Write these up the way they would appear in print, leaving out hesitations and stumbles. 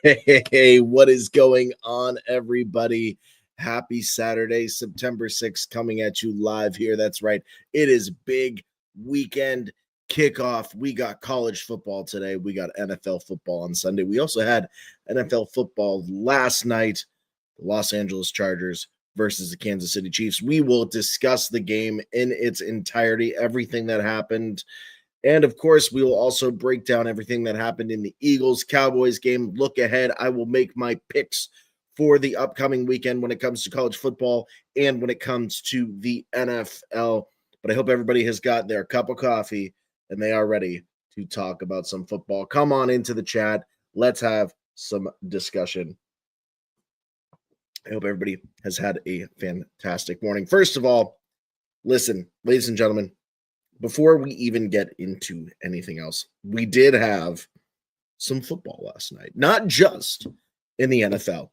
Hey, what is going on, everybody? Happy Saturday, September 6th, coming at you live here. That's right. It is big weekend kickoff. We got college football today. We got NFL football on Sunday. We also had NFL football last night. The Los Angeles Chargers versus the Kansas City Chiefs. We will discuss the game in its entirety, everything that happened. And of course, we will also break down everything that happened in the Eagles-Cowboys game. Look ahead. I will make my picks for the upcoming weekend when it comes to college football and when it comes to the NFL. But I hope everybody has got their cup of coffee and they are ready to talk about some football. Come on into the chat. Let's have some discussion. I hope everybody has had a fantastic morning. First of all, listen, ladies and gentlemen, before we even get into anything else, we did have some football last night, not just in the NFL,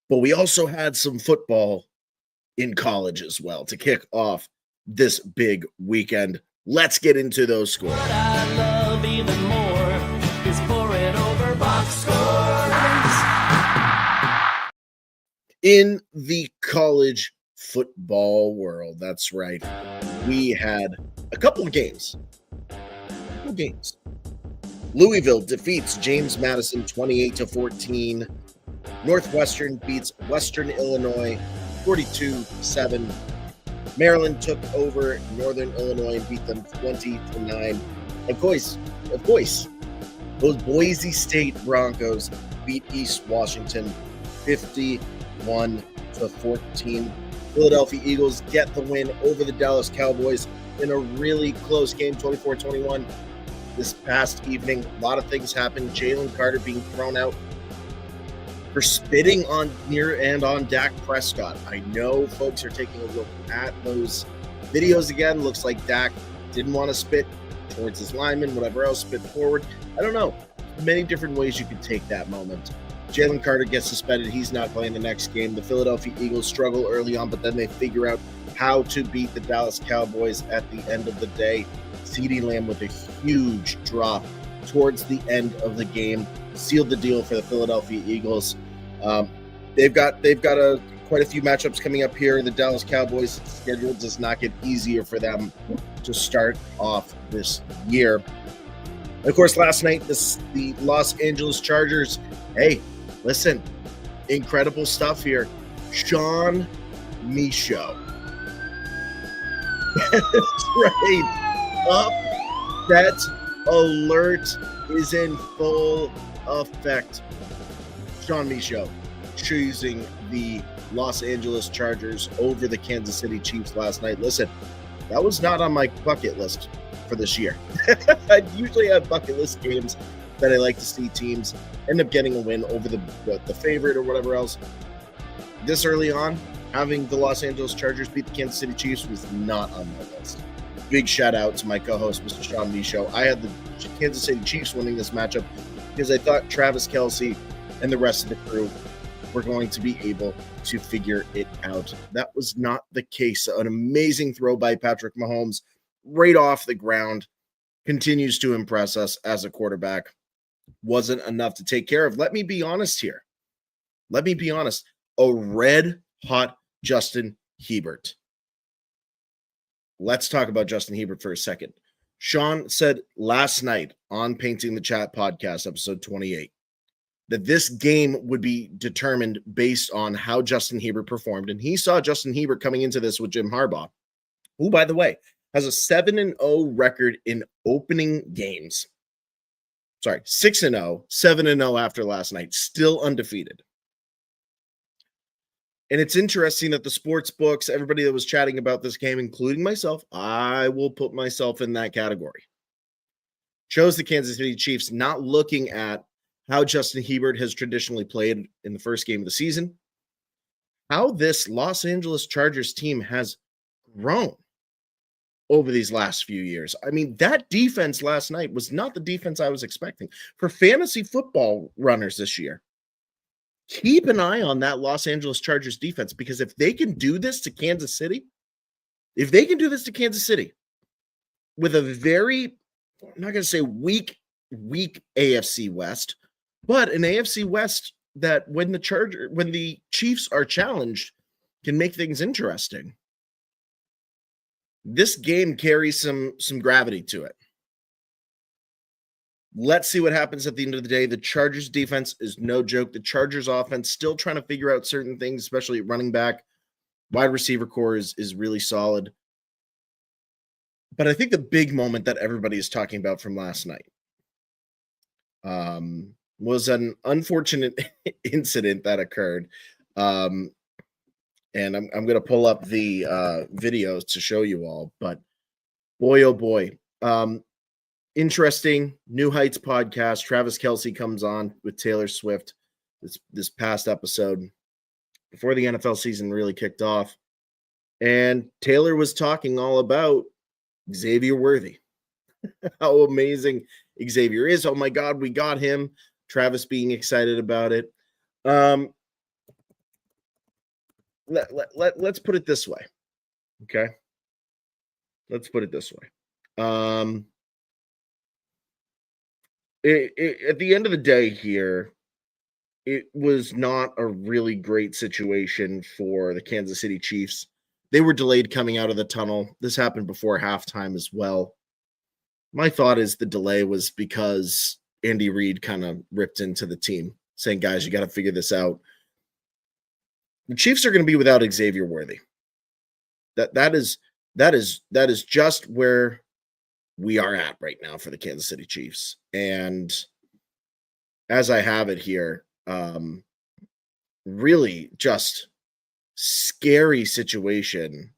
but we also had some football in college as well to kick off this big weekend. Let's get into those scores. What I love even more is pouring over box scores. In the college football world, that's right, we had a couple of games. Louisville defeats James Madison 28-14. Northwestern beats Western Illinois 42-7. Maryland took over Northern Illinois and beat them 20-9. Of course, those Boise State Broncos beat East Washington 51-14. Philadelphia Eagles get the win over the Dallas Cowboys in a really close game, 24-21. This past evening, a lot of things happened. Jalen Carter being thrown out for spitting on Dak Prescott. I know folks are taking a look at those videos again. Looks like Dak didn't want to spit towards his lineman, whatever else, spit forward. I don't know. Many different ways you could take that moment. Jalen Carter gets suspended. He's not playing the next game. The Philadelphia Eagles struggle early on, but then they figure out how to beat the Dallas Cowboys at the end of the day. CeeDee Lamb with a huge drop towards the end of the game sealed the deal for the Philadelphia Eagles. They've got quite a few matchups coming up here. The Dallas Cowboys schedule does not get easier for them to start off this year. And of course, last night, the Los Angeles Chargers, hey, listen, incredible stuff here. Sean Michaud. That's right. Upset alert is in full effect. Sean Michaud choosing the Los Angeles Chargers over the Kansas City Chiefs last night. Listen, that was not on my bucket list for this year. I usually have bucket list games that I like to see teams end up getting a win over the favorite or whatever else. This early on, having the Los Angeles Chargers beat the Kansas City Chiefs was not on my list. Big shout out to my co-host, Mr. Sean Michaud. I had the Kansas City Chiefs winning this matchup because I thought Travis Kelce and the rest of the crew were going to be able to figure it out. That was not the case. An amazing throw by Patrick Mahomes right off the ground continues to impress us as a quarterback. Wasn't enough to take care of. Let me be honest here. A red-hot Justin Herbert. Let's talk about Justin Herbert for a second. Sean said last night on Painting the Chat podcast, episode 28, that this game would be determined based on how Justin Herbert performed. And he saw Justin Herbert coming into this with Jim Harbaugh, who, by the way, has a 7-0 record in opening games. 6-0, 7-0 after last night, still undefeated. And it's interesting that the sports books, everybody that was chatting about this game, including myself, I will put myself in that category, chose the Kansas City Chiefs, not looking at how Justin Herbert has traditionally played in the first game of the season, how this Los Angeles Chargers team has grown over these last few years. I mean, that defense last night was not the defense I was expecting. For fantasy football runners this year, keep an eye on that Los Angeles Chargers defense, because if they can do this to Kansas City, with a very, I'm not going to say weak AFC West, but an AFC West that when the Chiefs are challenged can make things interesting. This game carries some gravity to it. Let's see what happens at the end of the day. The Chargers defense is no joke. The Chargers offense still trying to figure out certain things, especially at running back. Wide receiver core is really solid. But I think the big moment that everybody is talking about from last night was an unfortunate incident that occurred. And I'm going to pull up the videos to show you all. But boy, oh boy. Interesting New Heights podcast. Travis Kelce comes on with Taylor Swift this past episode before the NFL season really kicked off. And Taylor was talking all about Xavier Worthy. How amazing Xavier is. Oh my God, we got him. Travis being excited about it. Let's put it this way. Okay. Let's put it this way. At the end of the day here, it was not a really great situation for the Kansas City Chiefs. They were delayed coming out of the tunnel. This happened before halftime as well. My thought is the delay was because Andy Reid kind of ripped into the team, saying, guys, you got to figure this out. The Chiefs are going to be without Xavier Worthy. That is just where we are at right now for the Kansas City Chiefs. And as I have it here, really just scary situation.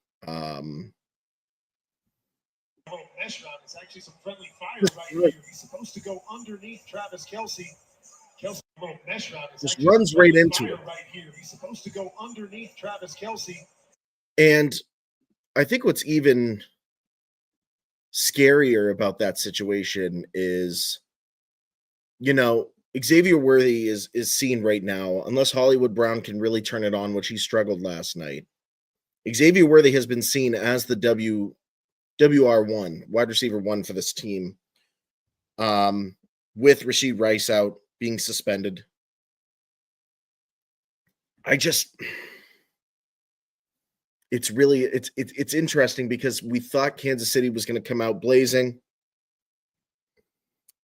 It's actually some friendly fire right here. He's supposed to go underneath Travis Kelce. Kelce, little mesh route. Just runs right into it. Right here. He's supposed to go underneath Travis Kelce. And I think what's even scarier about that situation is, Xavier Worthy is seen right now, unless Hollywood Brown can really turn it on, which he struggled last night. Xavier Worthy has been seen as the WR1, wide receiver 1 for this team, with Rashid Rice out, being suspended. It's interesting because we thought Kansas City was going to come out blazing.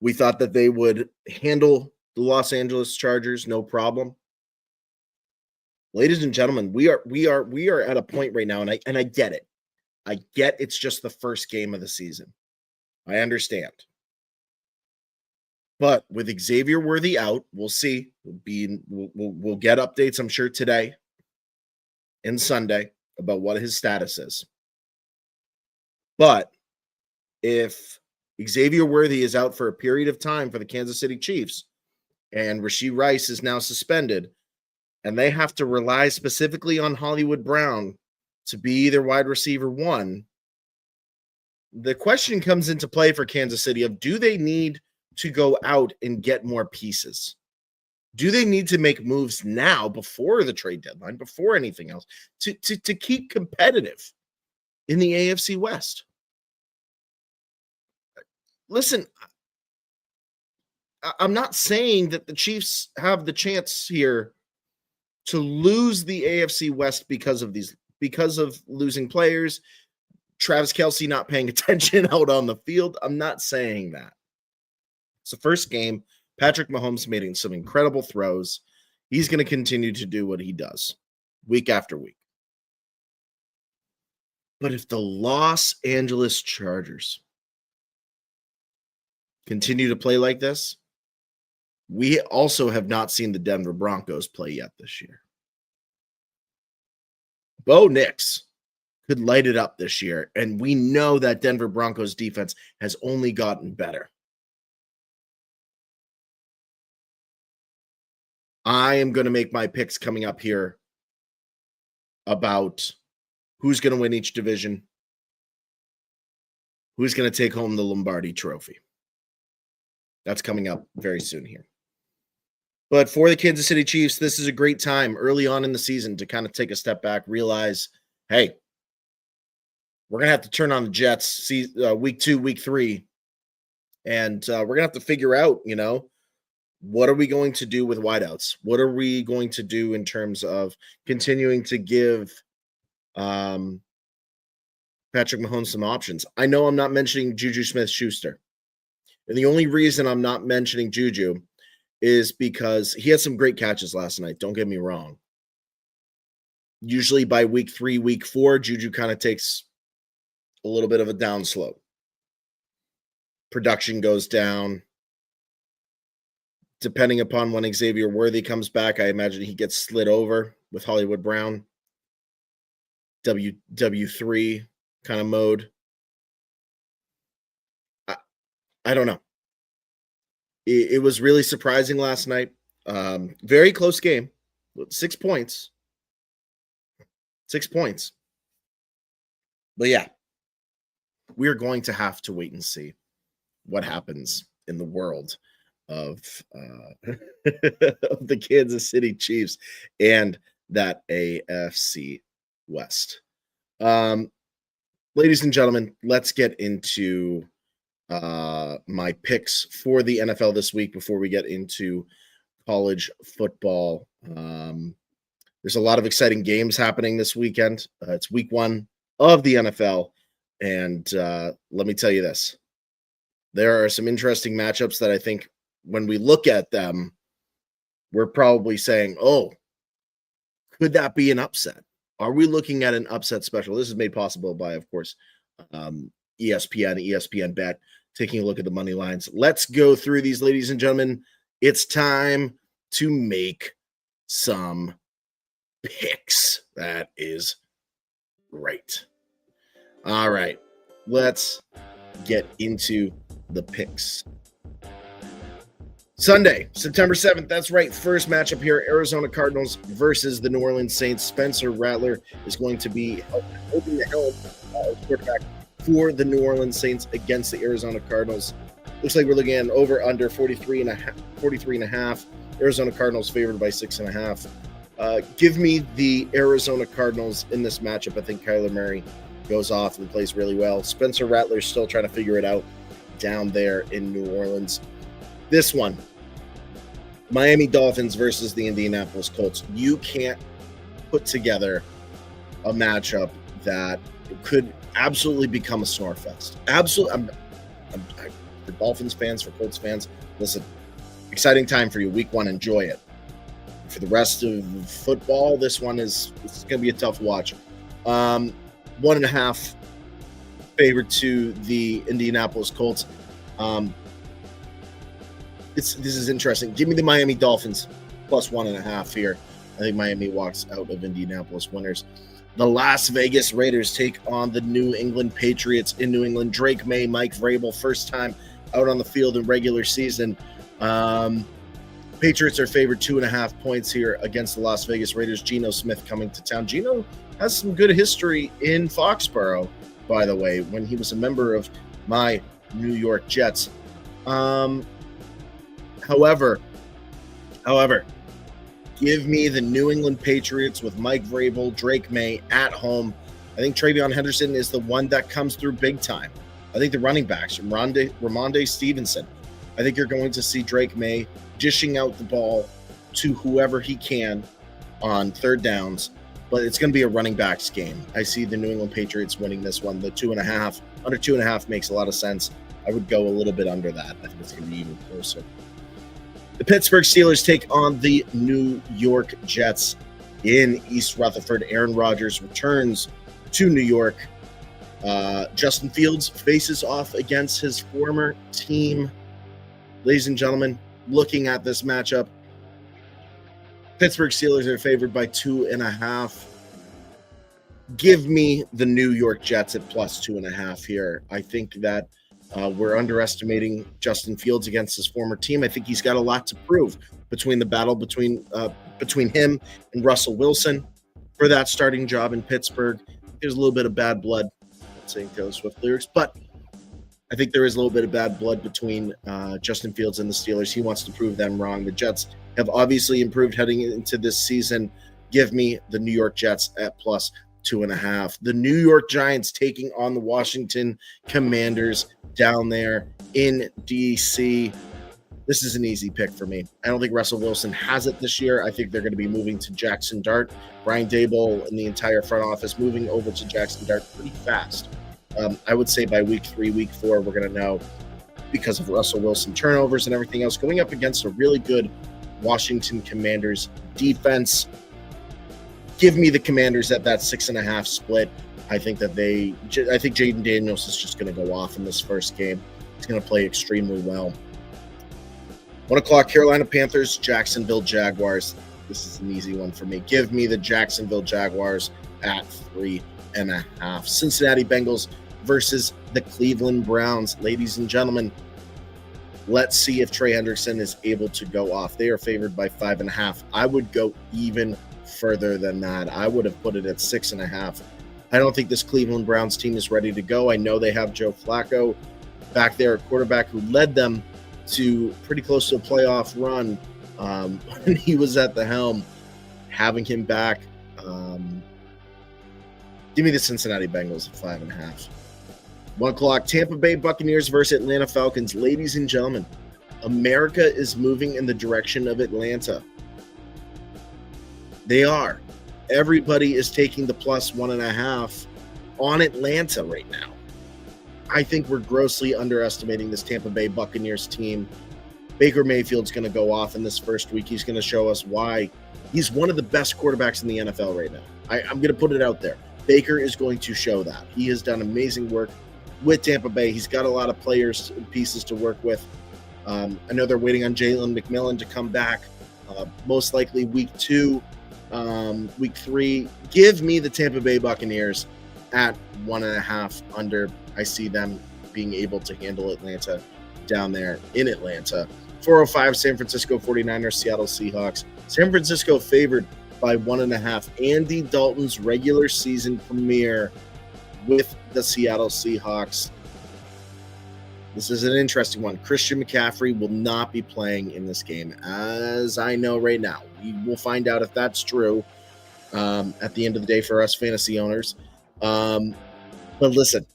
We thought that they would handle the Los Angeles Chargers no problem. Ladies and gentlemen, we are at a point right now, and I get it. I get it's just the first game of the season. I understand. But with Xavier Worthy out, we'll see. We'll get updates, I'm sure, today and Sunday about what his status is. But if Xavier Worthy is out for a period of time for the Kansas City Chiefs, and Rashid Rice is now suspended, and they have to rely specifically on Hollywood Brown to be their wide receiver 1, the question comes into play for Kansas City of, do they need to go out and get more pieces? Do they need to make moves now before the trade deadline, before anything else, to keep competitive in the AFC West? Listen, I'm not saying that the Chiefs have the chance here to lose the AFC West because of losing players, Travis Kelce not paying attention out on the field. I'm not saying that. It's the first game. Patrick Mahomes made some incredible throws. He's going to continue to do what he does week after week. But if the Los Angeles Chargers continue to play like this, we also have not seen the Denver Broncos play yet this year. Bo Nix could light it up this year, and we know that Denver Broncos defense has only gotten better. I am going to make my picks coming up here about who's going to win each division, who's going to take home the Lombardi Trophy. That's coming up very soon here. But for the Kansas City Chiefs, this is a great time early on in the season to kind of take a step back, realize, hey, we're going to have to turn on the Jets week 2, week 3. And we're going to have to figure out, what are we going to do with wideouts? What are we going to do in terms of continuing to give Patrick Mahomes some options? I know I'm not mentioning Juju Smith-Schuster. And the only reason I'm not mentioning Juju is because he had some great catches last night. Don't get me wrong. Usually by week 3, week 4, Juju kind of takes a little bit of a downslope. Production goes down. Depending upon when Xavier Worthy comes back, I imagine he gets slid over with Hollywood Brown. W3 kind of mode. I don't know. It was really surprising last night. Very close game. 6 points. 6 points. But yeah, we're going to have to wait and see what happens in the world of the Kansas City Chiefs and that AFC West. Ladies and gentlemen, let's get into my picks for the NFL this week before we get into college football. There's a lot of exciting games happening this weekend. It's week 1 of the NFL. And let me tell you this. There are some interesting matchups that I think when we look at them, we're probably saying, oh, could that be an upset? Are we looking at an upset special? This is made possible by, of course, ESPN Bet, taking a look at the money lines. Let's go through these, ladies and gentlemen. It's time to make some picks. That is right. All right, let's get into the picks. Sunday, September 7th. That's right. First matchup here, Arizona Cardinals versus the New Orleans Saints. Spencer Rattler is going to be holding the helm quarterback for the New Orleans Saints against the Arizona Cardinals. Looks like we're looking at an over-under 43.5. Arizona Cardinals favored by 6.5. Give me the Arizona Cardinals in this matchup. I think Kyler Murray goes off and plays really well. Spencer Rattler's still trying to figure it out down there in New Orleans. This one, Miami Dolphins versus the Indianapolis Colts. You can't put together a matchup that could absolutely become a snore fest. Absolutely. For Dolphins fans, for Colts fans, listen, exciting time for you. Week 1, enjoy it. For the rest of football, this one it's going to be a tough watch. 1.5 favored to the Indianapolis Colts. This is interesting. Give me the Miami Dolphins plus 1.5 here. I think Miami walks out of Indianapolis winners. The Las Vegas Raiders take on the New England Patriots in New England. Drake May, Mike Vrabel, first time out on the field in regular season. Patriots are favored 2.5 points here against the Las Vegas Raiders. Geno Smith coming to town. Geno has some good history in Foxborough, by the way, when he was a member of my New York Jets. However, give me the New England Patriots with Mike Vrabel, Drake May at home. I think Travion Henderson is the one that comes through big time. I think the running backs, Ramondre Stevenson. I think you're going to see Drake May dishing out the ball to whoever he can on third downs, but it's going to be a running backs game. I see the New England Patriots winning this one. The 2.5, under 2.5 makes a lot of sense. I would go a little bit under that. I think it's going to be even closer. The Pittsburgh Steelers take on the New York Jets in East Rutherford. Aaron Rodgers returns to New York. Justin Fields faces off against his former team. Ladies and gentlemen, looking at this matchup, Pittsburgh Steelers are favored by 2.5. Give me the New York Jets at plus 2.5 here. I think that we're underestimating Justin Fields against his former team. I think he's got a lot to prove between the battle between him and Russell Wilson for that starting job in Pittsburgh. There's a little bit of bad blood. I'm not saying Taylor Swift lyrics, but I think there is a little bit of bad blood between Justin Fields and the Steelers. He wants to prove them wrong. The Jets have obviously improved heading into this season. Give me the New York Jets at plus 2.5. The New York Giants taking on the Washington Commanders down there in DC. This is an easy pick for me. I don't think Russell Wilson has it this year. I think they're going to be moving to Jackson Dart. Brian Daboll and the entire front office moving over to Jackson Dart pretty fast. I would say by week 3, week 4, we're going to know, because of Russell Wilson turnovers and everything else, going up against a really good Washington Commanders defense. Give me the Commanders at that 6.5 split. I think Jaden Daniels is just going to go off in this first game. He's going to play extremely well. 1 o'clock, Carolina Panthers, Jacksonville Jaguars. This is an easy one for me. Give me the Jacksonville Jaguars at 3.5. Cincinnati Bengals versus the Cleveland Browns. Ladies and gentlemen, let's see if Trey Hendrickson is able to go off. They are favored by 5.5. I would go even further than that. I would have put it at 6.5. I don't think this Cleveland Browns team is ready to go. I know they have Joe Flacco back there, a quarterback who led them to pretty close to a playoff run when he was at the helm. Having him back, give me the Cincinnati Bengals at 5.5. 1 o'clock, Tampa Bay Buccaneers versus Atlanta Falcons. Ladies and gentlemen, America is moving in the direction of Atlanta. They are. Everybody is taking the plus 1.5 on Atlanta right now. I think we're grossly underestimating this Tampa Bay Buccaneers team. Baker Mayfield's going to go off in this first week. He's going to show us why he's one of the best quarterbacks in the NFL right now. I'm going to put it out there. Baker is going to show that. He has done amazing work with Tampa Bay. He's got a lot of players and pieces to work with. I know they're waiting on Jalen McMillan to come back, most likely week 2, week 3. Give me the Tampa Bay Buccaneers at 1.5 under. I see them being able to handle Atlanta down there in Atlanta. 4:05, San Francisco 49ers, Seattle Seahawks. San Francisco favored by 1.5. Andy Dalton's regular season premiere with the Seattle Seahawks. This is an interesting one. Christian McCaffrey will not be playing in this game, as I know right now. We will find out if that's true at the end of the day for us fantasy owners. But listen,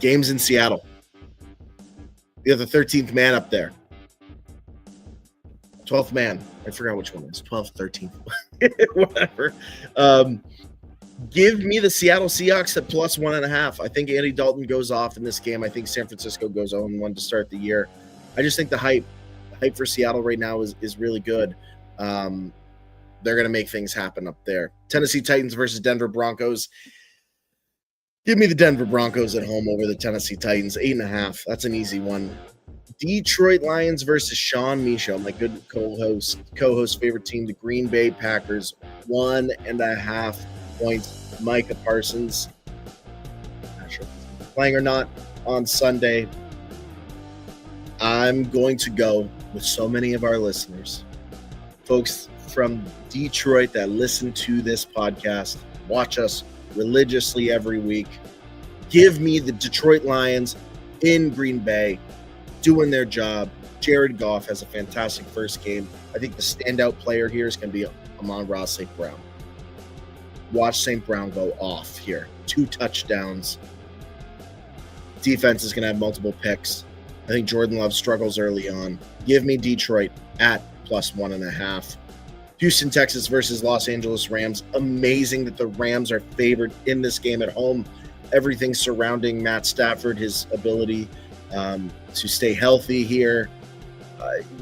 game's in Seattle. You have the 13th man up there. 12th man. I forgot which one it is. 12th, 13th. Whatever. Give me the Seattle Seahawks at plus 1.5. I think Andy Dalton goes off in this game. I think San Francisco goes 0-1 to start the year. I just think the hype for Seattle right now is really good. They're going to make things happen up there. Tennessee Titans versus Denver Broncos. Give me the Denver Broncos at home over the Tennessee Titans. 8.5. That's an easy one. Detroit Lions versus Sean Michaud, my good co-host favorite team, the Green Bay Packers. 1.5 points. Micah Parsons, not sure if he's playing or not on Sunday. I'm going to go with so many of our listeners, folks from Detroit that listen to this podcast, watch us religiously every week. Give me the Detroit Lions in Green Bay doing their job. Jared Goff has a fantastic first game. I think the standout player here is going to be Amon-Ra St. Brown. Watch St. Brown go off here. 2 touchdowns. Defense is going to have multiple picks. I think Jordan Love struggles early on. Give me Detroit at plus 1.5. Houston, Texas versus Los Angeles Rams. Amazing that the Rams are favored in this game at home. Everything surrounding Matt Stafford, his ability to stay healthy here.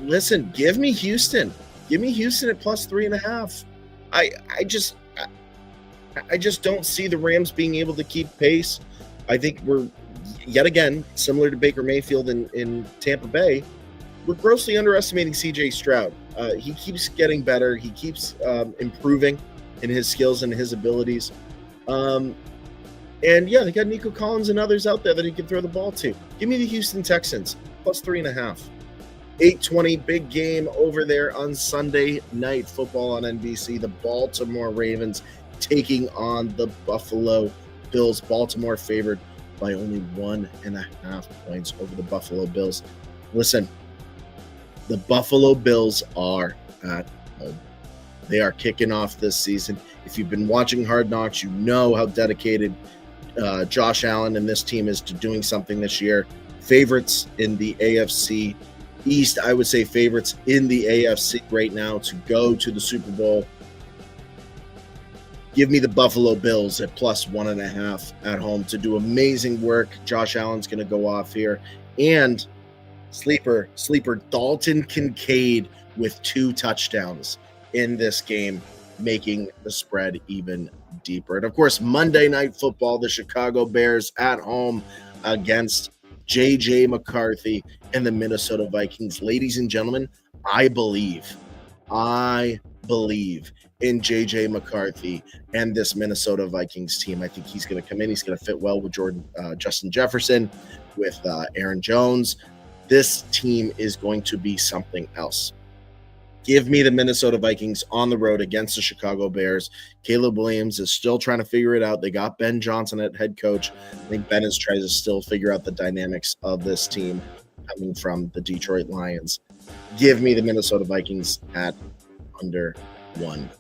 Listen, give me Houston. Give me Houston at plus 3.5. I just don't see the Rams being able to keep pace. I think we're, yet again, similar to Baker Mayfield in Tampa Bay, we're grossly underestimating C.J. Stroud. He keeps getting better. He keeps improving in his skills and his abilities. And yeah, they got Nico Collins and others out there that he can throw the ball to. Give me the Houston Texans, plus 3.5. 8:20, big game over there on Sunday Night Football on NBC. The Baltimore Ravens taking on the Buffalo Bills. Baltimore favored by only 1.5 points over the Buffalo Bills. Listen, the Buffalo Bills are at home. They are kicking off this season. If you've been watching Hard Knocks, you know how dedicated Josh Allen and this team is to doing something this year. favorites in the AFC East. I would say favorites in the AFC right now to go to the Super Bowl. Give me the Buffalo Bills at +1.5 at home to do amazing work. Josh Allen's going to go off here. And sleeper Dalton Kincaid with 2 touchdowns in this game, making the spread even deeper. And of course, Monday Night Football, the Chicago Bears at home against J.J. McCarthy and the Minnesota Vikings. Ladies and gentlemen, I believe in J.J. McCarthy and this Minnesota Vikings team. I think he's going to come in. He's going to fit well with Justin Jefferson, with Aaron Jones. This team is going to be something else. Give me the Minnesota Vikings on the road against the Chicago Bears. Caleb Williams is still trying to figure it out. They got Ben Johnson at head coach. I think Ben is trying to still figure out the dynamics of this team coming from the Detroit Lions. Give me the Minnesota Vikings at under 1.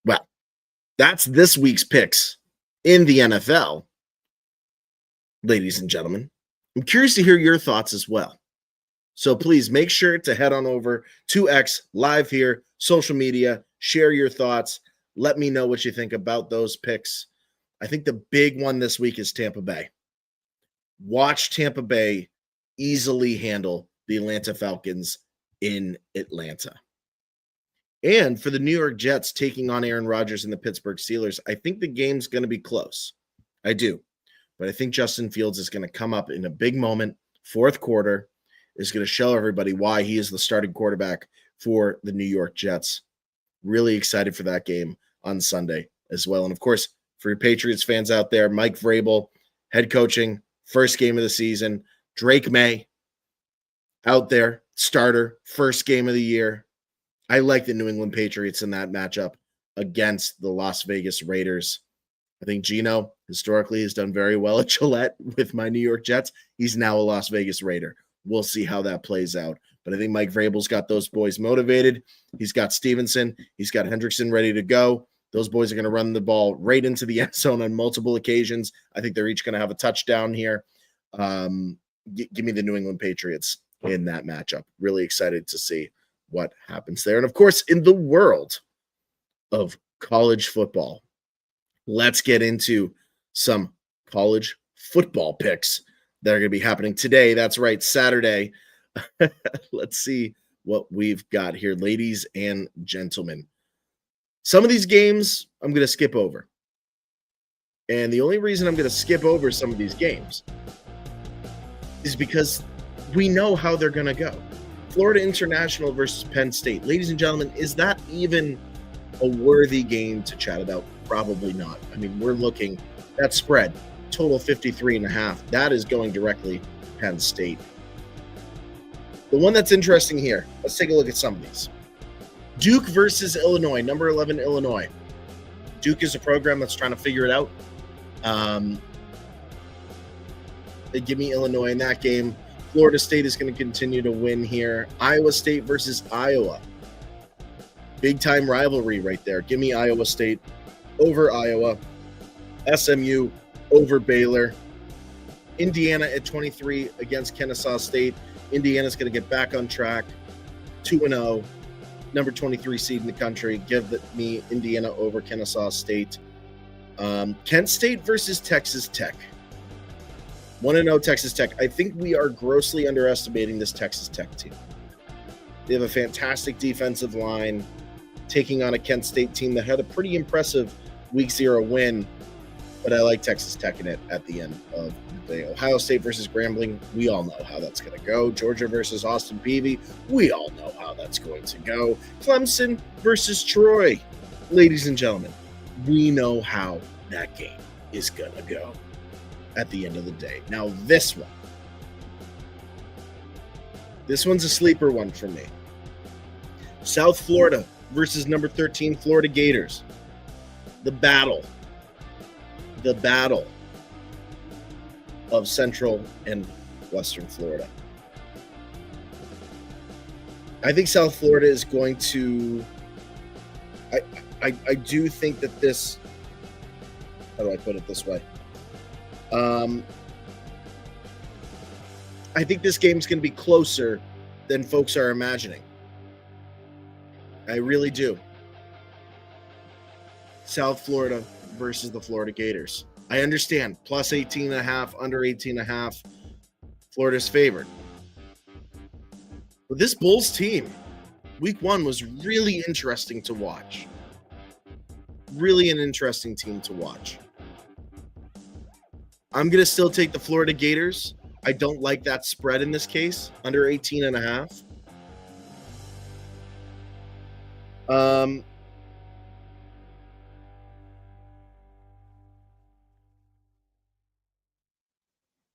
Well, that's this week's picks in the NFL. Ladies and gentlemen, I'm curious to hear your thoughts as well. So please make sure to head on over to X live here, social media, share your thoughts. Let me know what you think about those picks. I think the big one this week is Tampa Bay. Watch Tampa Bay easily handle the Atlanta Falcons in Atlanta. And for the New York Jets taking on Aaron Rodgers and the Pittsburgh Steelers, I think the game's going to be close. I do. But I think Justin Fields is going to come up in a big moment, fourth quarter, is going to show everybody why he is the starting quarterback for the New York Jets. Really excited for that game on Sunday as well. And, of course, for your Patriots fans out there, Mike Vrabel, head coaching, first game of the season. Drake May out there, starter, first game of the year. I like the New England Patriots in that matchup against the Las Vegas Raiders. I think Geno historically has done very well at Gillette with my New York Jets. He's now a Las Vegas Raider. We'll see how that plays out. But I think Mike Vrabel's got those boys motivated. He's got Stevenson. He's got Hendrickson ready to go. Those boys are going to run the ball right into the end zone on multiple occasions. I think they're each going to have a touchdown here. Give me the New England Patriots in that matchup. Really excited to see what happens there. And, of course, in the world of college football, let's get into some college football picks that are going to be happening today. That's right, Saturday. Let's see what we've got here, ladies and gentlemen. Some of these games I'm going to skip over. And the only reason I'm going to skip over some of these games is because we know how they're going to go. Florida International versus Penn State. Ladies and gentlemen, is that even a worthy game to chat about? Probably not. I mean, we're looking at spread, total 53.5. That is going directly Penn State. The one that's interesting here, let's take a look at some of these. Duke versus Illinois, number 11 Illinois. Duke is a program that's trying to figure it out. They give me Illinois in that game. Florida State is going to continue to win here. Iowa State versus Iowa. Big time rivalry right there. Give me Iowa State over Iowa. SMU over Baylor. Indiana at 23 against Kennesaw State. Indiana's going to get back on track. 2-0. Number 23 seed in the country. Give me Indiana over Kennesaw State. Kent State versus Texas Tech. 1-0 Texas Tech. I think we are grossly underestimating this Texas Tech team. They have a fantastic defensive line, taking on a Kent State team that had a pretty impressive Week 0 win, but I like Texas Tech in it at the end of the day. Ohio State versus Grambling, we all know how that's going to go. Georgia versus Austin Peay, we all know how that's going to go. Clemson versus Troy, ladies and gentlemen, we know how that game is going to go at the end of the day. Now this one's a sleeper one for me. South Florida versus number 13 Florida Gators. The battle of Central and Western Florida. I think South Florida is going to I do think that this, how do I put it this way? I think this game's going to be closer than folks are imagining. I really do. South Florida versus the Florida Gators. I understand. Plus 18.5, under 18.5. Florida's favored. But this Bulls team, week 1 was really interesting to watch. Really an interesting team to watch. I'm going to still take the Florida Gators. I don't like that spread in this case, under 18.5.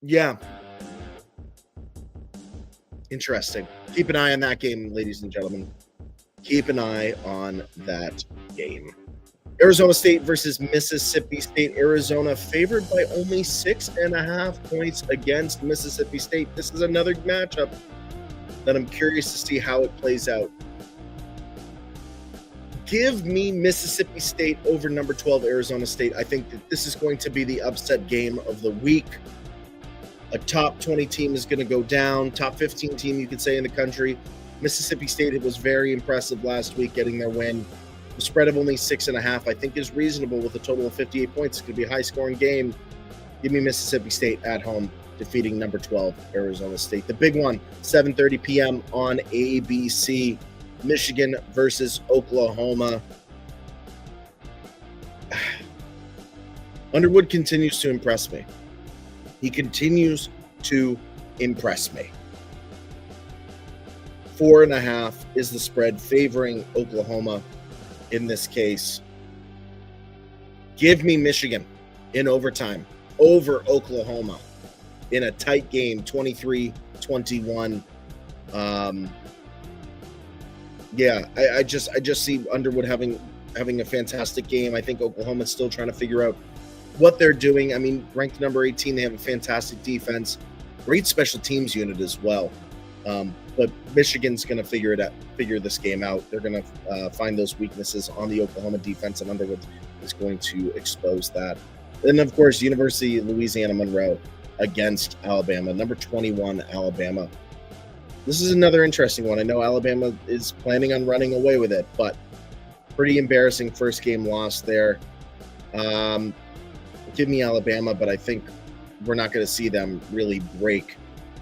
Yeah. Interesting. Keep an eye on that game, ladies and gentlemen. Keep an eye on that game. Arizona State versus Mississippi State. Arizona favored by only 6.5 points against Mississippi State. This is another matchup that I'm curious to see how it plays out. Give me Mississippi State over number 12 Arizona State. I think that this is going to be the upset game of the week. A top 20 team is going to go down. Top 15 team, you could say, in the country. Mississippi State was very impressive last week getting their win. The spread of only 6.5, I think, is reasonable with a total of 58 points. It's going to be a high-scoring game. Give me Mississippi State at home, defeating number 12 Arizona State. The big one, 7:30 p.m. on ABC. Michigan versus Oklahoma. Underwood continues to impress me. He continues to impress me. 4.5 is the spread favoring Oklahoma in this case. Give me Michigan in overtime over Oklahoma in a tight game, 23-21. I just see Underwood having a fantastic game. I think Oklahoma's still trying to figure out what they're doing. I mean, ranked number 18, they have a fantastic defense, great special teams unit as well. But Michigan's going to figure this game out. They're going to find those weaknesses on the Oklahoma defense, and Underwood is going to expose that. And of course, University of Louisiana Monroe against Alabama, number 21 Alabama. This is another interesting one. I know Alabama is planning on running away with it, but pretty embarrassing first game loss there. Give me Alabama, but I think we're not going to see them really break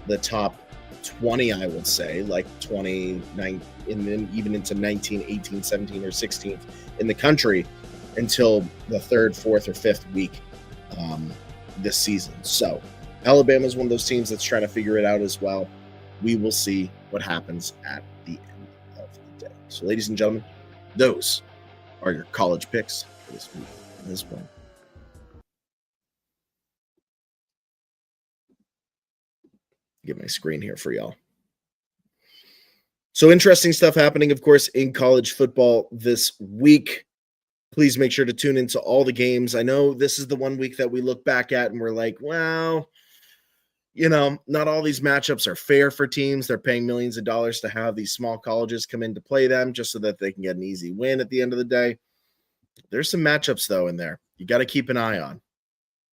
the top 20, I would say, like 29, and then even into 19, 18, 17, or 16th in the country until the 3rd, 4th, or 5th week this season. So Alabama is one of those teams that's trying to figure it out as well. We will see what happens at the end of the day. So, ladies and gentlemen, those are your college picks for this week as well. Get my screen here for y'all. So interesting stuff happening, of course, in college football this week. Please make sure to tune into all the games. I know this is the one week that we look back at and we're like, well, not all these matchups are fair for teams. They're paying millions of dollars to have these small colleges come in to play them just so that they can get an easy win at the end of the day. There's some matchups, though, in there you got to keep an eye on,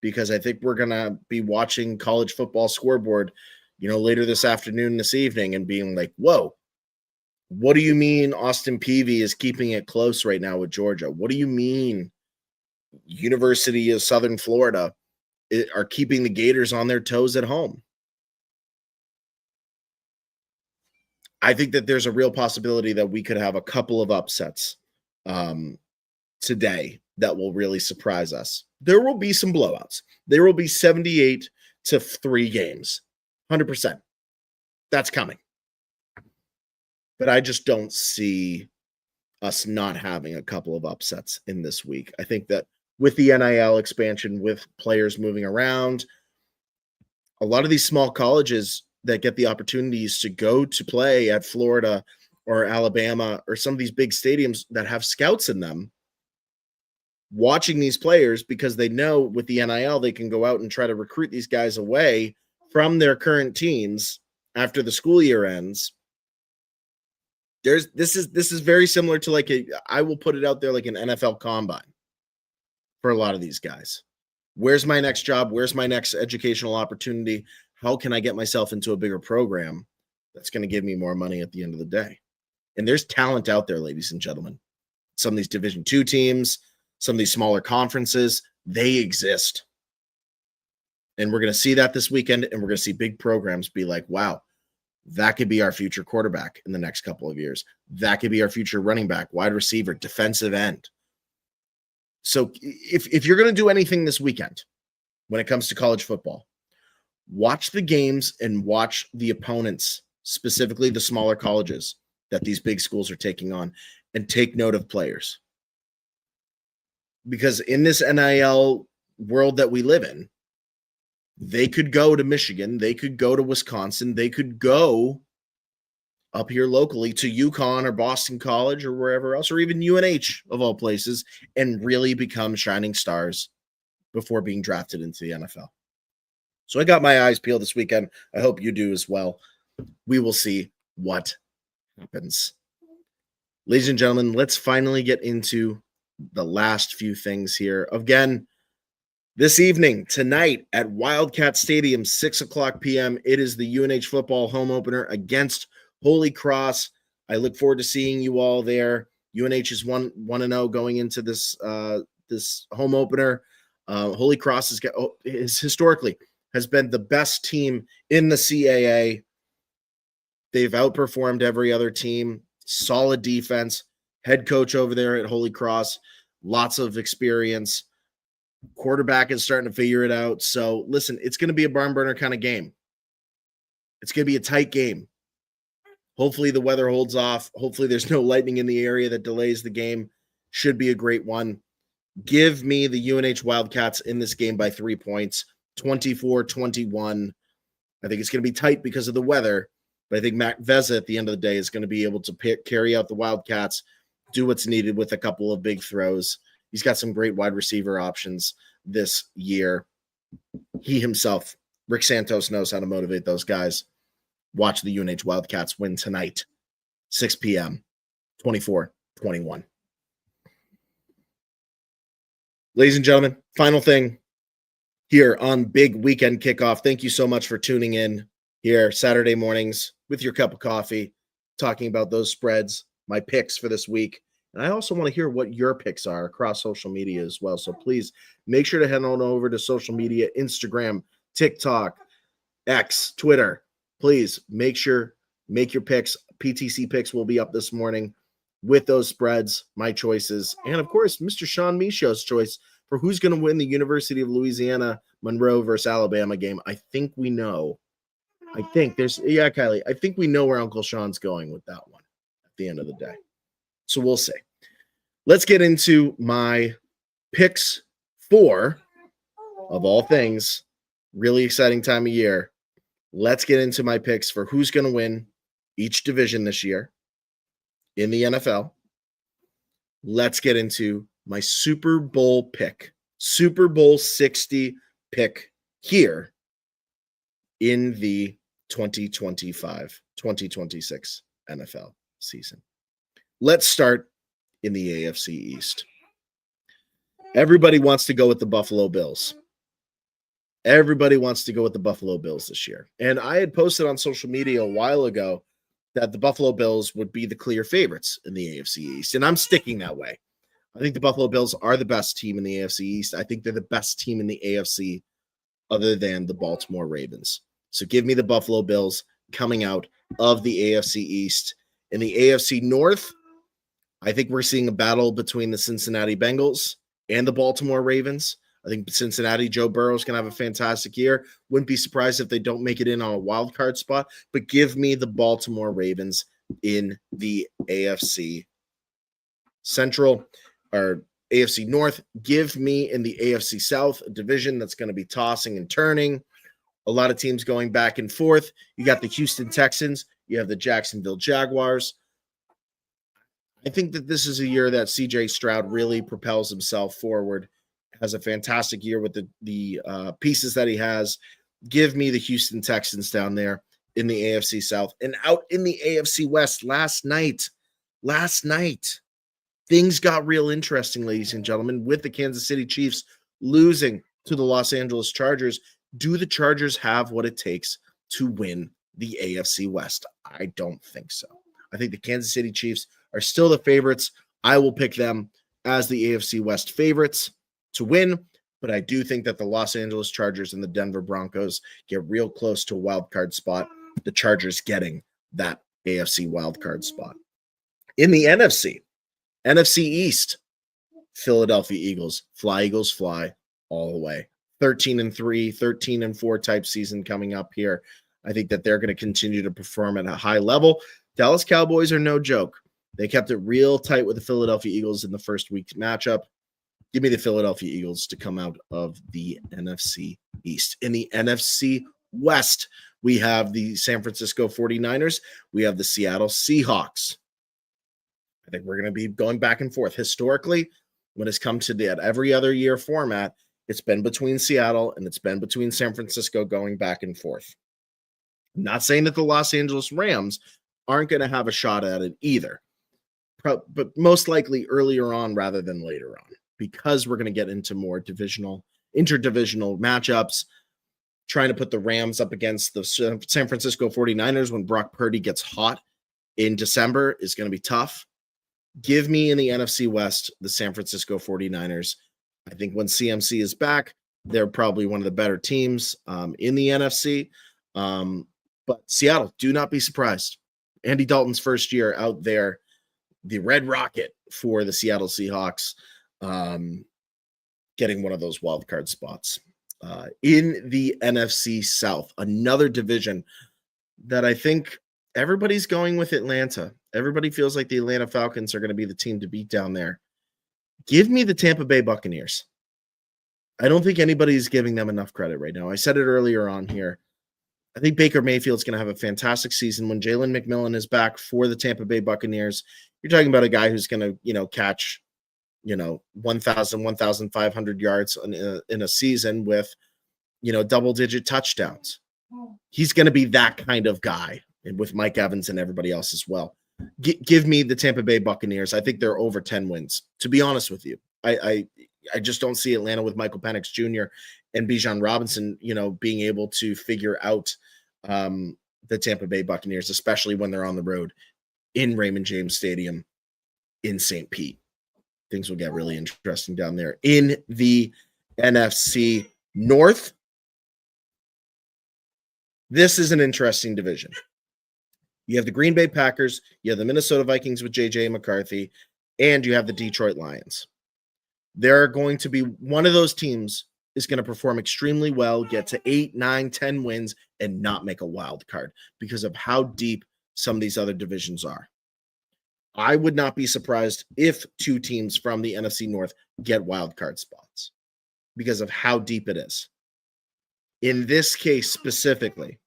because I think we're going to be watching college football scoreboard later this afternoon, this evening, and being like, whoa, what do you mean Austin Peavy is keeping it close right now with Georgia? What do you mean University of Southern Florida are keeping the Gators on their toes at home? I think that there's a real possibility that we could have a couple of upsets today that will really surprise us. There will be some blowouts. There will be 78-3 games. 100%. That's coming. But I just don't see us not having a couple of upsets in this week. I think that with the NIL expansion, with players moving around, a lot of these small colleges that get the opportunities to go to play at Florida or Alabama or some of these big stadiums that have scouts in them, watching these players because they know with the NIL they can go out and try to recruit these guys away from their current teams after the school year ends. This is very similar to I will put it out there like an NFL combine for a lot of these guys. Where's my next job? Where's my next educational opportunity? How can I get myself into a bigger program that's going to give me more money at the end of the day? And there's talent out there, ladies and gentlemen. Some of these Division II teams, some of these smaller conferences, they exist. And we're going to see that this weekend, and we're going to see big programs be like, wow, that could be our future quarterback in the next couple of years. That could be our future running back, wide receiver, defensive end. So if you're going to do anything this weekend when it comes to college football, watch the games and watch the opponents, specifically the smaller colleges that these big schools are taking on, and take note of players. Because in this NIL world that we live in, they could go to Michigan, they could go to Wisconsin, they could go up here locally to UConn or Boston College or wherever else, or even UNH of all places, and really become shining stars before being drafted into the NFL. So I got my eyes peeled this weekend. I hope you do as well. We will see what happens. Ladies and gentlemen, let's finally get into the last few things here. Again, this evening, tonight at Wildcat Stadium, 6 o'clock p.m., it is the UNH football home opener against Holy Cross. I look forward to seeing you all there. UNH is 1-0 going into this this home opener. Holy Cross is historically has been the best team in the CAA. They've outperformed every other team. Solid defense. Head coach over there at Holy Cross, lots of experience. Quarterback is starting to figure it out. So listen, it's going to be a barn burner kind of game. It's going to be a tight game. Hopefully the weather holds off. Hopefully there's no lightning in the area that delays the game. Should be a great one. Give me the UNH Wildcats in this game by 3 points, 24-21. I think it's going to be tight because of the weather, but I think Matt Vezza at the end of the day is going to be able to carry out the Wildcats, do what's needed with a couple of big throws. He's got some great wide receiver options this year. He himself, Rick Santos, knows how to motivate those guys. Watch the UNH Wildcats win tonight, 6 p.m., 24-21. Ladies and gentlemen, final thing here on Big Weekend Kickoff. Thank you so much for tuning in here Saturday mornings with your cup of coffee, talking about those spreads, my picks for this week. And I also want to hear what your picks are across social media as well. So please make sure to head on over to social media, Instagram, TikTok, X, Twitter. Please make your picks. PTC picks will be up this morning with those spreads, my choices, and of course, Mr. Sean Michaud's choice for who's going to win the University of Louisiana Monroe versus Alabama game. I think we know. Kylie, I think we know where Uncle Sean's going with that one at the end of the day. So we'll see. Let's get into my picks for, of all things, really exciting time of year. Let's get into my picks for who's going to win each division this year in the NFL. Let's get into my Super Bowl pick, Super Bowl 60 pick here in the 2025-2026 NFL season. Let's start in the AFC East. Everybody wants to go with the Buffalo Bills. Everybody wants to go with the Buffalo Bills this year. And I had posted on social media a while ago that the Buffalo Bills would be the clear favorites in the AFC East. And I'm sticking that way. I think the Buffalo Bills are the best team in the AFC East. I think they're the best team in the AFC other than the Baltimore Ravens. So give me the Buffalo Bills coming out of the AFC East. In the AFC North, I think we're seeing a battle between the Cincinnati Bengals and the Baltimore Ravens. I think Cincinnati, Joe Burrow's going to have a fantastic year. Wouldn't be surprised if they don't make it in on a wild card spot, but give me the Baltimore Ravens in the AFC Central or AFC North. Give me in the AFC South, a division that's going to be tossing and turning. A lot of teams going back and forth. You got the Houston Texans. You have the Jacksonville Jaguars. I think that this is a year that CJ Stroud really propels himself forward. Has a fantastic year with the pieces that he has. Give me the Houston Texans down there in the AFC South. And out in the AFC West last night, things got real interesting, ladies and gentlemen, with the Kansas City Chiefs losing to the Los Angeles Chargers. Do the Chargers have what it takes to win the AFC West? I don't think so. I think the Kansas City Chiefs are still the favorites. I will pick them as the AFC West favorites to win, but I do think that the Los Angeles Chargers and the Denver Broncos get real close to a wild card spot. The Chargers getting that AFC wild card spot. In the NFC East, Philadelphia Eagles fly all the way. 13-3, 13-4 type season coming up here. I think that they're going to continue to perform at a high level. Dallas Cowboys are no joke. They kept it real tight with the Philadelphia Eagles in the first week matchup. Give me the Philadelphia Eagles to come out of the NFC East. In the NFC West, we have the San Francisco 49ers. We have the Seattle Seahawks. I think we're going to be going back and forth. Historically, when it's come to that every other year format, it's been between Seattle and it's been between San Francisco going back and forth. I'm not saying that the Los Angeles Rams aren't going to have a shot at it either, but most likely earlier on rather than later on, because we're going to get into more interdivisional matchups, trying to put the Rams up against the San Francisco 49ers when Brock Purdy gets hot in December is going to be tough. Give me in the NFC West, the San Francisco 49ers. I think when CMC is back, they're probably one of the better teams in the NFC. But Seattle, do not be surprised. Andy Dalton's first year out there, the Red Rocket for the Seattle Seahawks, getting one of those wild card spots. In the NFC South, another division that I think everybody's going with Atlanta. Everybody feels like the Atlanta Falcons are going to be the team to beat down there. Give me the Tampa Bay Buccaneers. I don't think anybody's giving them enough credit right now. I said it earlier on here. I think Baker Mayfield's going to have a fantastic season when Jalen McMillan is back for the Tampa Bay Buccaneers. You're talking about a guy who's going to, catch, 1,000, 1,500 yards in a season with, double-digit touchdowns. He's going to be that kind of guy, and with Mike Evans and everybody else as well. Give me the Tampa Bay Buccaneers. I think they're over 10 wins, to be honest with you. I just don't see Atlanta with Michael Penix Jr. and Bijan Robinson, being able to figure out the Tampa Bay Buccaneers, especially when they're on the road in Raymond James Stadium in St. Pete. Things will get really interesting down there. In the NFC North, this is an interesting division. You have the Green Bay Packers, you have the Minnesota Vikings with J.J. McCarthy, and you have the Detroit Lions. They're going to be one of those teams is going to perform extremely well, get to 8, 9, 10 wins, and not make a wild card because of how deep some of these other divisions are. I would not be surprised if two teams from the NFC North get wild card spots because of how deep it is. In this case specifically,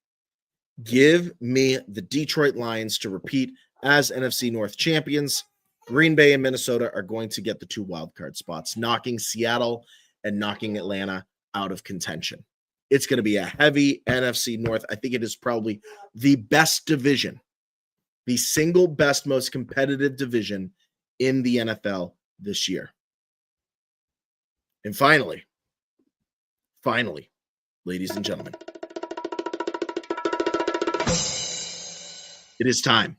give me the Detroit Lions to repeat as NFC North champions. Green Bay and Minnesota are going to get the 2 wildcard spots, knocking Seattle and knocking Atlanta out of contention. It's going to be a heavy NFC North. I think it is probably the best division, the single best, most competitive division in the NFL this year. And finally, ladies and gentlemen, it is time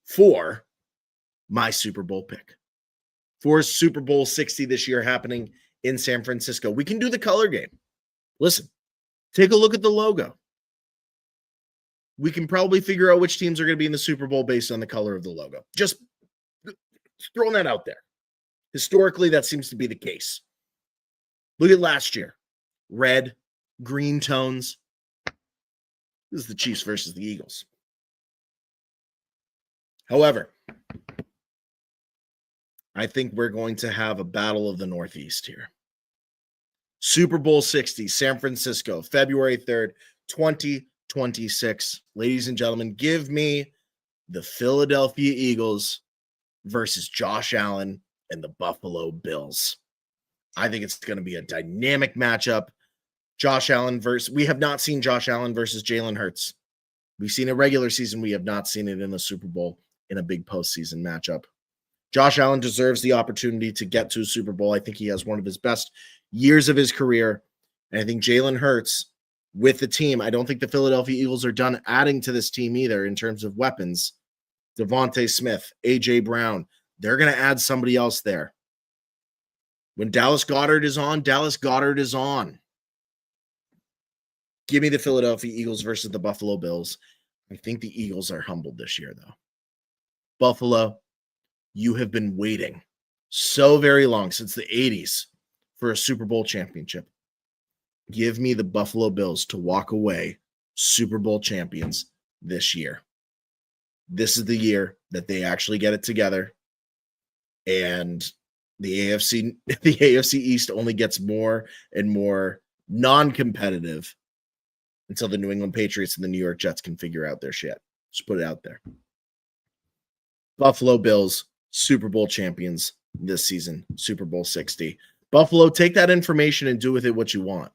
for my Super Bowl pick. For Super Bowl 60 this year happening in San Francisco. We can do the color game. Listen, take a look at the logo. We can probably figure out which teams are going to be in the Super Bowl based on the color of the logo. Just throwing that out there. Historically, that seems to be the case. Look at last year. Red, green tones. This is the Chiefs versus the Eagles. However, I think we're going to have a battle of the Northeast here. Super Bowl 60, San Francisco, February 3rd, 2026. Ladies and gentlemen, give me the Philadelphia Eagles versus Josh Allen and the Buffalo Bills. I think it's going to be a dynamic matchup. We have not seen Josh Allen versus Jalen Hurts. We've seen a regular season. We have not seen it in the Super Bowl in a big postseason matchup. Josh Allen deserves the opportunity to get to a Super Bowl. I think he has one of his best years of his career. And I think Jalen Hurts with the team, I don't think the Philadelphia Eagles are done adding to this team either in terms of weapons. Devontae Smith, A.J. Brown, they're going to add somebody else there. When Dallas Goedert is on, Dallas Goedert is on. Give me the Philadelphia Eagles versus the Buffalo Bills. I think the Eagles are humbled this year, though. Buffalo, you have been waiting so very long, since the 80s, for a Super Bowl championship. Give me the Buffalo Bills to walk away Super Bowl champions this year. This is the year that they actually get it together. And the AFC East only gets more and more non-competitive until the New England Patriots and the New York Jets can figure out their shit. Just put it out there. Buffalo Bills, Super Bowl champions this season, Super Bowl 60. Buffalo, take that information and do with it what you want.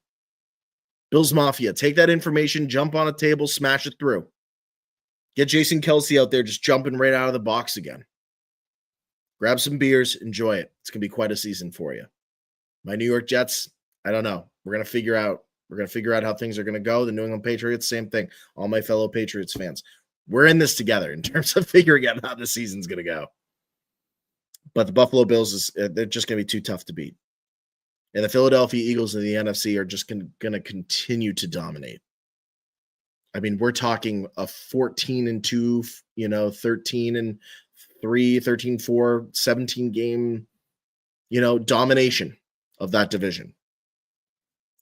Bills Mafia, take that information, jump on a table, smash it through. Get Jason Kelce out there just jumping right out of the box again. Grab some beers, enjoy it. It's going to be quite a season for you. My New York Jets, I don't know. We're going to figure out how things are going to go. The New England Patriots, same thing. All my fellow Patriots fans. We're in this together in terms of figuring out how the season's going to go. But the Buffalo Bills, they're just going to be too tough to beat. And the Philadelphia Eagles in the NFC are just going to continue to dominate. I mean, we're talking a 14-2, 13-3, 13-4, 17 game, domination of that division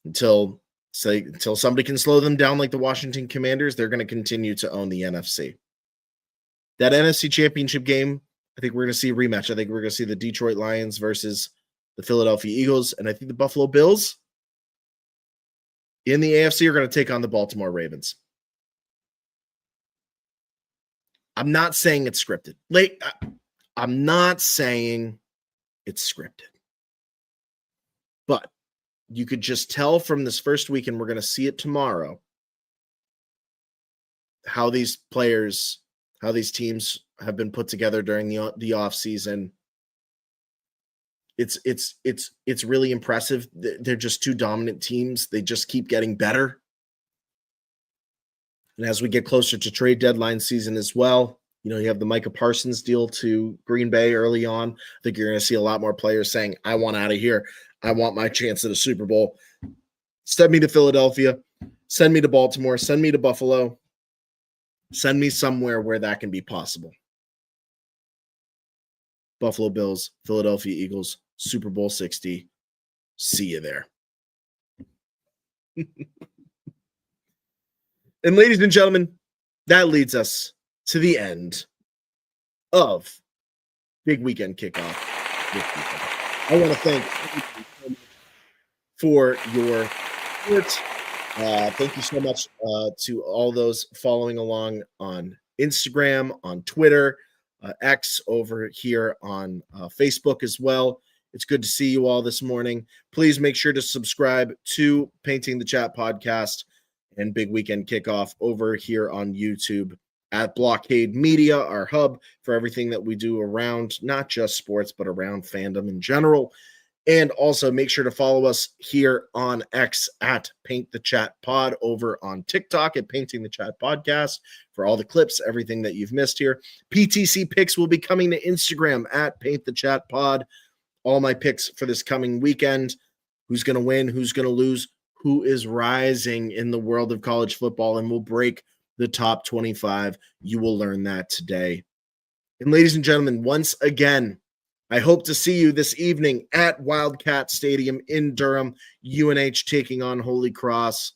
until somebody can slow them down like the Washington Commanders. They're going to continue to own the NFC. That NFC Championship game, I think we're going to see a rematch. I think we're going to see the Detroit Lions versus the Philadelphia Eagles, and I think the Buffalo Bills in the AFC are going to take on the Baltimore Ravens. I'm not saying it's scripted. I'm not saying it's scripted. But you could just tell from this first week, and we're going to see it tomorrow, how these players, how these teams have been put together during the offseason. It's really impressive. They're just two dominant teams. They just keep getting better. And as we get closer to trade deadline season as well, you have the Micah Parsons deal to Green Bay early on. I think you're going to see a lot more players saying, I want out of here. I want my chance at a Super Bowl. Send me to Philadelphia. Send me to Baltimore. Send me to Buffalo. Send me somewhere where that can be possible. Buffalo Bills, Philadelphia Eagles, Super Bowl 60. See you there. And ladies and gentlemen, that leads us to the end of Big Weekend Kickoff. I want to thank you for your support. Thank you so much to all those following along on Instagram, on Twitter, X, over here on Facebook as well. It's good to see you all this morning. Please make sure to subscribe to Painting the Chat podcast and Big Weekend Kickoff over here on YouTube at Blockade Media, our hub for everything that we do around not just sports, but around fandom in general. And also make sure to follow us here on X at Paint the Chat Pod, over on TikTok at Painting the Chat Podcast for all the clips, everything that you've missed here. PTC picks will be coming to Instagram at Paint the Chat Pod. All my picks for this coming weekend. Who's going to win? Who's going to lose? Who is rising in the world of college football and will break the top 25? You will learn that today. And ladies and gentlemen, once again, I hope to see you this evening at Wildcat Stadium in Durham. UNH taking on Holy Cross.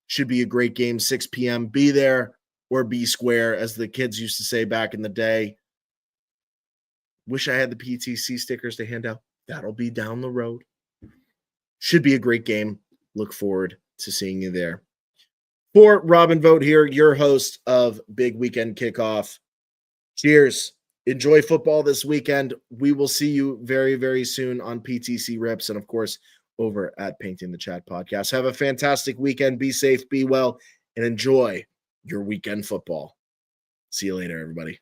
Should be a great game, 6 p.m. Be there or be square, as the kids used to say back in the day. Wish I had the PTC stickers to hand out. That'll be down the road. Should be a great game. Look forward to seeing you there. For Robin Vogt here, your host of Big Weekend Kickoff. Cheers. Enjoy football this weekend. We will see you very, very soon on PTC Rips and, of course, over at Painting the Chat Podcast. Have a fantastic weekend. Be safe, be well, and enjoy your weekend football. See you later, everybody.